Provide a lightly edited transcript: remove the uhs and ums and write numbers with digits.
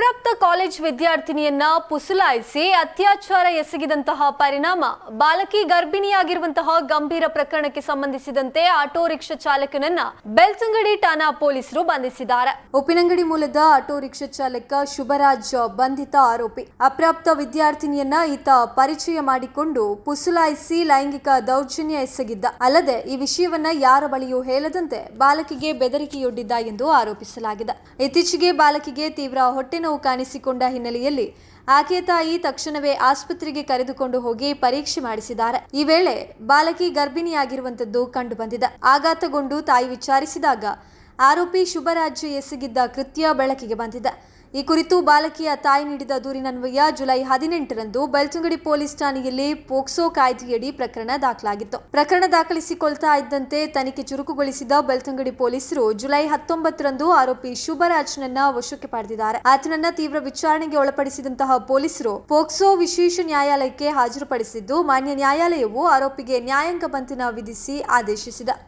ಅಪ್ರಾಪ್ತ ಕಾಲೇಜ್ ವಿದ್ಯಾರ್ಥಿನಿಯನ್ನ ಪುಸುಲಾಯಿಸಿ ಅತ್ಯಾಚಾರ ಎಸಗಿದಂತಹ ಪರಿಣಾಮ ಬಾಲಕಿ ಗರ್ಭಿಣಿಯಾಗಿರುವಂತಹ ಗಂಭೀರ ಪ್ರಕರಣಕ್ಕೆ ಸಂಬಂಧಿಸಿದಂತೆ ಆಟೋ ರಿಕ್ಷಾ ಚಾಲಕನನ್ನ ಬೆಳ್ತಂಗಡಿ ಠಾಣಾ ಪೊಲೀಸರು ಬಂಧಿಸಿದ್ದಾರೆ. ಉಪ್ಪಿನಂಗಡಿ ಮೂಲದ ಆಟೋ ರಿಕ್ಷಾ ಚಾಲಕ ಶುಭರಾಜ್ ಬಂಧಿತ ಆರೋಪಿ. ಅಪ್ರಾಪ್ತ ವಿದ್ಯಾರ್ಥಿನಿಯನ್ನ ಈತ ಪರಿಚಯ ಮಾಡಿಕೊಂಡು ಪುಸುಲಾಯಿಸಿ ಲೈಂಗಿಕ ದೌರ್ಜನ್ಯ ಎಸಗಿದ್ದ. ಅಲ್ಲದೆ ಈ ವಿಷಯವನ್ನ ಯಾರ ಬಳಿಯೂ ಹೇಳದಂತೆ ಬಾಲಕಿಗೆ ಬೆದರಿಕೆಯೊಡ್ಡಿದ್ದ ಎಂದು ಆರೋಪಿಸಲಾಗಿದೆ. ಇತ್ತೀಚೆಗೆ ಬಾಲಕಿಗೆ ತೀವ್ರ ಹೊಟ್ಟೆ ನೋವು ಕಾಣಿಸಿಕೊಂಡ ಹಿನ್ನೆಲೆಯಲ್ಲಿ ಆಕೆಯ ತಾಯಿ ತಕ್ಷಣವೇ ಆಸ್ಪತ್ರೆಗೆ ಕರೆದುಕೊಂಡು ಹೋಗಿ ಪರೀಕ್ಷೆ ಮಾಡಿಸಿದ್ದಾರೆ. ಈ ವೇಳೆ ಬಾಲಕಿ ಗರ್ಭಿಣಿಯಾಗಿರುವಂತದ್ದು ಕಂಡುಬಂದಿದೆ. ಆಘಾತಗೊಂಡು ತಾಯಿ ವಿಚಾರಿಸಿದಾಗ ಆರೋಪಿ ಶುಭರಾಜ್ ಎಸಗಿದ್ದ ಕೃತ್ಯ ಬೆಳಕಿಗೆ ಬಂದಿದೆ. ಈ ಕುರಿತು ಬಾಲಕಿಯ ತಾಯಿ ನೀಡಿದ ದೂರಿನನ್ವಯ ಜುಲೈ 18ರಂದು ಬೆಳ್ತಂಗಡಿ ಪೊಲೀಸ್ ಠಾಣೆಯಲ್ಲಿ ಪೋಕ್ಸೋ ಕಾಯ್ದೆಯಡಿ ಪ್ರಕರಣ ದಾಖಲಾಗಿತ್ತು. ಪ್ರಕರಣ ದಾಖಲಿಸಿಕೊಳ್ತಾ ಇದ್ದಂತೆ ತನಿಖೆ ಚುರುಕುಗೊಳಿಸಿದ ಬೆಳ್ತಂಗಡಿ ಪೊಲೀಸರು ಜುಲೈ 19ರಂದು ಆರೋಪಿ ಶುಭರಾಜ್ನನ್ನ ವಶಕ್ಕೆ ಪಡೆದಿದ್ದಾರೆ. ಆತನನ್ನ ತೀವ್ರ ವಿಚಾರಣೆಗೆ ಒಳಪಡಿಸಿದಂತಹ ಪೊಲೀಸರು ಪೋಕ್ಸೋ ವಿಶೇಷ ನ್ಯಾಯಾಲಯಕ್ಕೆ ಹಾಜರುಪಡಿಸಿದ್ದು ಮಾನ್ಯ ನ್ಯಾಯಾಲಯವು ಆರೋಪಿಗೆ ನ್ಯಾಯಾಂಗ ಬಂಧನ ವಿಧಿಸಿ ಆದೇಶಿಸಿದೆ.